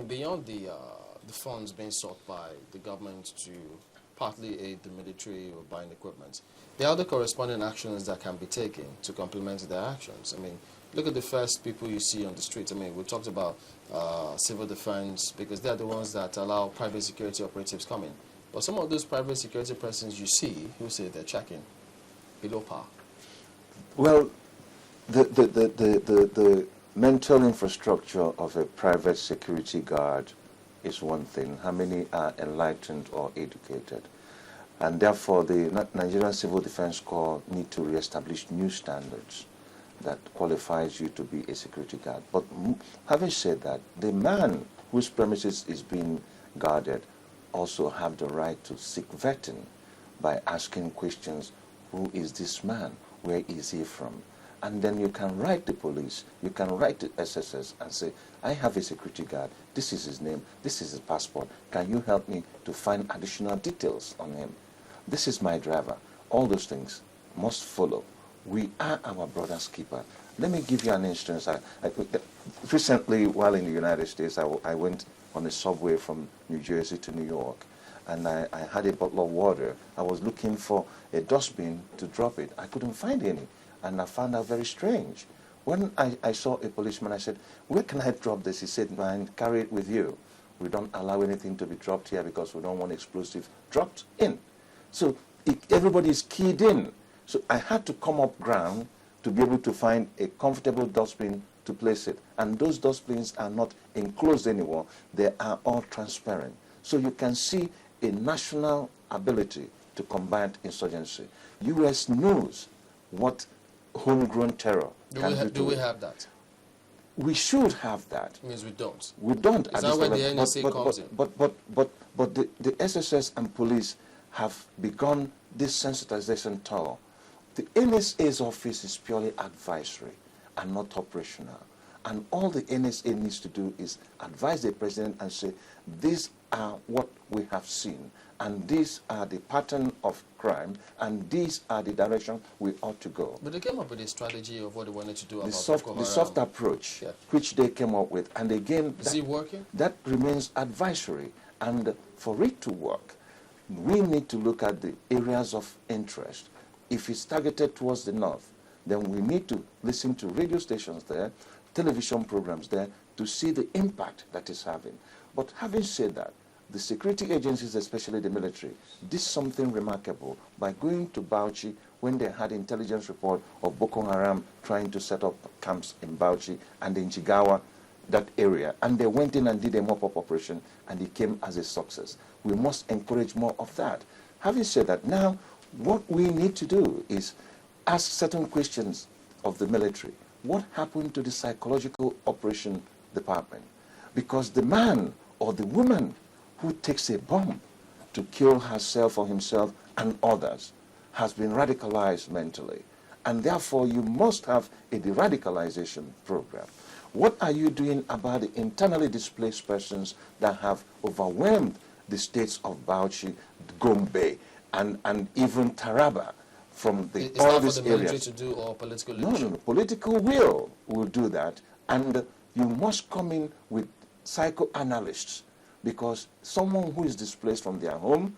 Beyond the funds being sought by the government to partly aid the military or buying equipment, there are other corresponding actions that can be taken to complement their actions. I mean, look at the first people you see on the streets. I mean, we talked about civil defense because they're the ones that allow private security operatives come in. But some of those private security persons you see who say they're checking below par. Well, the mental infrastructure of a private security guard is one thing. How many are enlightened or educated? And therefore, the Nigerian Civil Defense Corps need to reestablish new standards that qualifies you to be a security guard. But having said that, the man whose premises is being guarded also have the right to seek vetting by asking questions. Who is this man? Where is he from? And then you can write the police, you can write the SSS and say, I have a security guard, this is his name, this is his passport, can you help me to find additional details on him? This is my driver. All those things must follow. We are our brother's keeper. Let me give you an instance. Recently, while in the United States, I went on a subway from New Jersey to New York, and I had a bottle of water. I was looking for a dustbin to drop it. I couldn't find any. And I found that very strange. When I saw a policeman, I said, where can I drop this? He said, man, carry it with you. We don't allow anything to be dropped here because we don't want explosive dropped in. So everybody is keyed in. So I had to come up ground to be able to find a comfortable dustbin to place it. And those dustbins are not enclosed anymore. They are all transparent. So you can see a national ability to combat insurgency. U.S. knows what homegrown terror do we have that? We should have that. It means we don't. We don't. Is that where the NSA comes in? But the SSS and police have begun this sensitization tour. The NSA's office is purely advisory and not operational. And all the NSA needs to do is advise the president and say, these are what we have seen, and these are the pattern of crime, and these are the direction we ought to go. But they came up with a strategy of what they wanted to do about the soft approach, yeah, which they came up with. And again, is it working? That remains advisory. And for it to work, we need to look at the areas of interest. If it's targeted towards the north, then we need to listen to radio stations there, television programs there, to see the impact that it's having. But having said that, the security agencies, especially the military, did something remarkable by going to Bauchi when they had intelligence report of Boko Haram trying to set up camps in Bauchi and in Jigawa, that area. And they went in and did a mop-up operation, and it came as a success. We must encourage more of that. Having said that, now what we need to do is ask certain questions of the military. What happened to the psychological operation department? Because the man or the woman who takes a bomb to kill herself or himself and others has been radicalized mentally. And therefore, you must have a de-radicalization program. What are you doing about the internally displaced persons that have overwhelmed the states of Bauchi, Gombe, and even Taraba from all these areas? Is that for the military to do or political leadership? No. Political will do that. And you must come in with psychoanalysts, because someone who is displaced from their home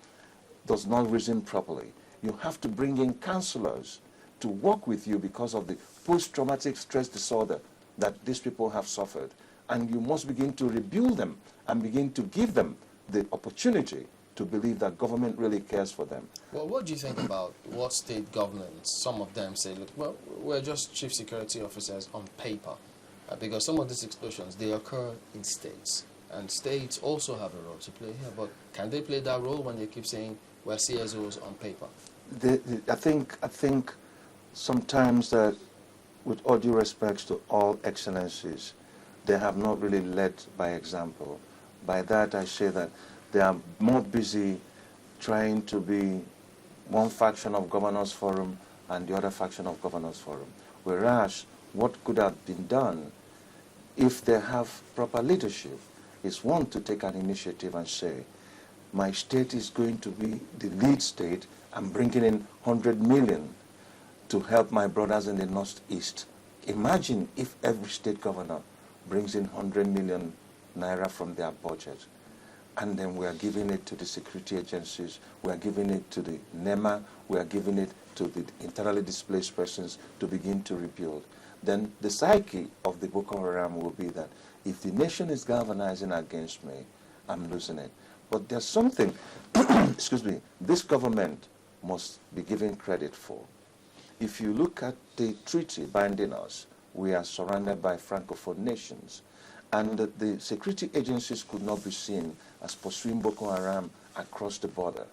does not reason properly. You have to bring in counselors to work with you because of the post-traumatic stress disorder that these people have suffered. And you must begin to rebuild them and begin to give them the opportunity to believe that government really cares for them. Well, what do you think about what state governments, some of them say, look, well, we're just chief security officers on paper, because some of these explosions, they occur in states. And states also have a role to play here, but can they play that role when they keep saying we're CSOs on paper? I think sometimes that, with all due respect to all excellencies, they have not really led by example. By that I say that they are more busy trying to be one faction of Governors Forum and the other faction of Governors Forum. Whereas what could have been done if they have proper leadership is one to take an initiative and say, my state is going to be the lead state. I'm bringing in 100 million to help my brothers in the Northeast. Imagine if every state governor brings in 100 million naira from their budget. And then we are giving it to the security agencies, we are giving it to the NEMA, we are giving it to the internally displaced persons to begin to rebuild. Then the psyche of the Boko Haram will be that if the nation is galvanizing against me, I'm losing it. But there's something, excuse me, this government must be given credit for. If you look at the treaty binding us, we are surrounded by Francophone nations. And the security agencies could not be seen as pursuing Boko Haram across the border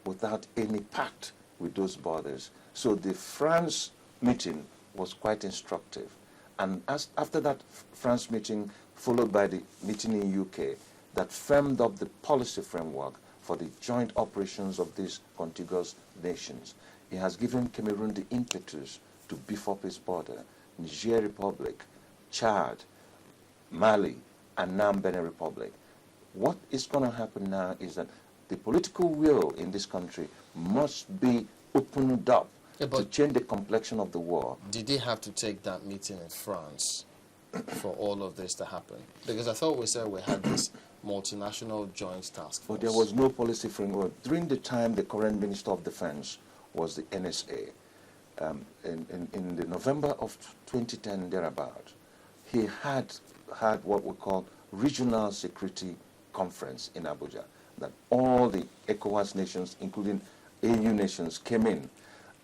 without any pact with those borders. So the France meeting was quite instructive. And after that France meeting, followed by the meeting in UK, that firmed up the policy framework for the joint operations of these contiguous nations. It has given Cameroon the impetus to beef up its border. Niger Republic, Chad, Mali, and now Benin Republic. What is going to happen now is that the political will in this country must be opened up to change the complexion of the war. Did they have to take that meeting in France for all of this to happen? Because I thought we said we had this multinational joint task force. But there was no policy framework. During the time the current Minister of Defense was the NSA, in the November of 2010 thereabout, he had what we call regional security conference in Abuja, that all the ECOWAS nations, including AU nations, came in,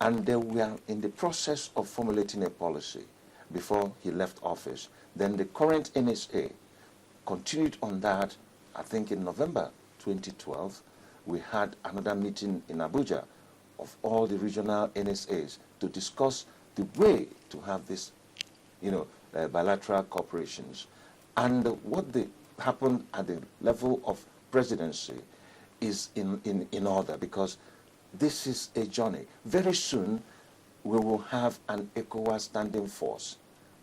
and they were in the process of formulating a policy before he left office. Then the current NSA continued on that. I think in November 2012, we had another meeting in Abuja of all the regional NSAs to discuss the way to have this, bilateral cooperations. And what happened at the level of presidency is in order, because this is a journey. Very soon, we will have an ECOWAS standing force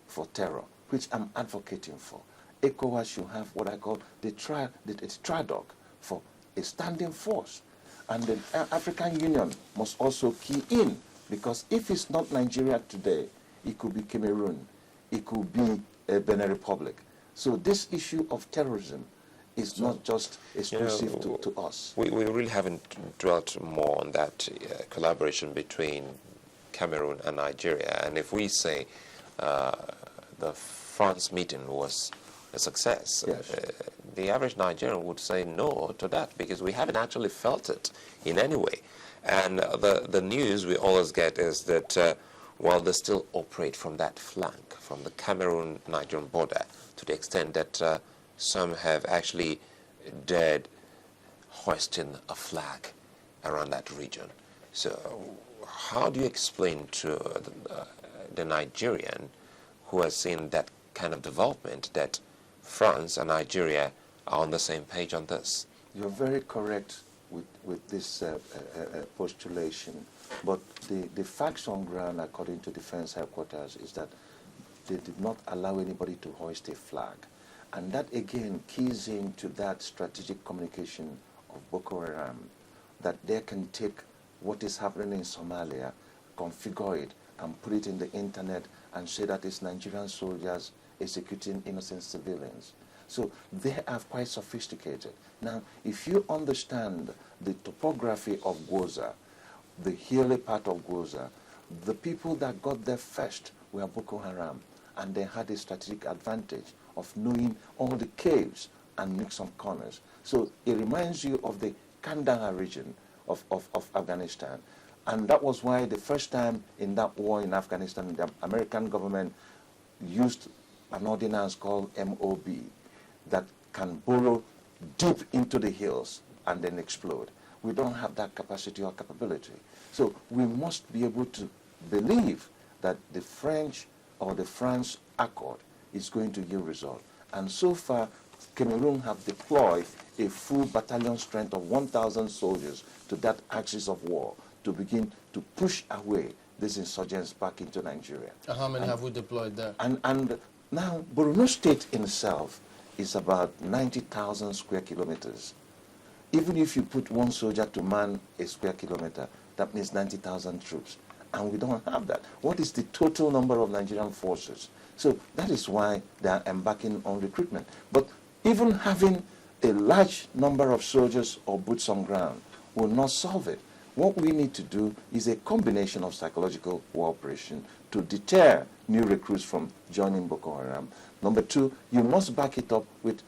for terror, which I'm advocating for. ECOWAS should have what I call the TRADOC for a standing force. And the African Union must also key in, because if it's not Nigeria today, it could be Cameroon, it could be Benin Republic. So this issue of terrorism is not just exclusive to us. We really haven't dwelt more on that collaboration between Cameroon and Nigeria. And if we say the France meeting was a success, yes, the average Nigerian would say no to that, because we haven't actually felt it in any way. And the news we always get is that while they still operate from that flank, from the Cameroon-Nigerian border, to the extent that some have actually dared hoisting a flag around that region. So how do you explain to the Nigerian who has seen that kind of development that France and Nigeria are on the same page on this? You're very correct with this postulation, but the facts on ground, according to Defense Headquarters, is that they did not allow anybody to hoist a flag. And that again keys into that strategic communication of Boko Haram, that they can take what is happening in Somalia, configure it, and put it in the internet and say that it's Nigerian soldiers executing innocent civilians. So they are quite sophisticated. Now, if you understand the topography of Gwoza, the hilly part of Gwoza, the people that got there first were Boko Haram, and they had a strategic advantage of knowing all the caves and nooks and corners. So it reminds you of the Kandahar region of Afghanistan. And that was why the first time in that war in Afghanistan, the American government used an ordinance called MOB that can burrow deep into the hills and then explode. We don't have that capacity or capability. So we must be able to believe that the French or the France Accord is going to yield result. And so far, Cameroon have deployed a full battalion strength of 1,000 soldiers to that axis of war to begin to push away these insurgents back into Nigeria. And how many have we deployed there? And now, Borno State in itself is about 90,000 square kilometers. Even if you put one soldier to man a square kilometer, that means 90,000 troops. And we don't have that. What is the total number of Nigerian forces? So that is why they are embarking on recruitment. But Even having a large number of soldiers or boots on ground will not solve it. What we need to do is a combination of psychological war operation to deter new recruits from joining Boko Haram. Number two, you must back it up with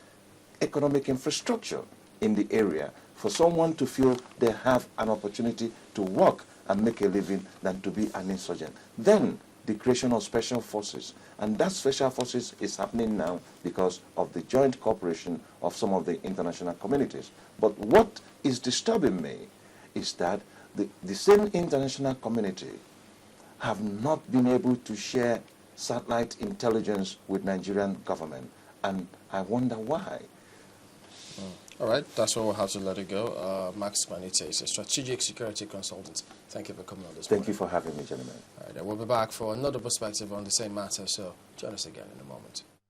economic infrastructure in the area for someone to feel they have an opportunity to work and make a living than to be an insurgent. Then the creation of special forces. And that special forces is happening now because of the joint cooperation of some of the international communities. But what is disturbing me is that the same international community have not been able to share satellite intelligence with Nigerian government. And I wonder why. All right, that's where we'll have to let it go. Max Gbanite is a strategic security consultant. Thank you for coming on this Thank morning. you for having me, gentlemen. All right, we'll be back for another perspective on the same matter, so join us again in a moment.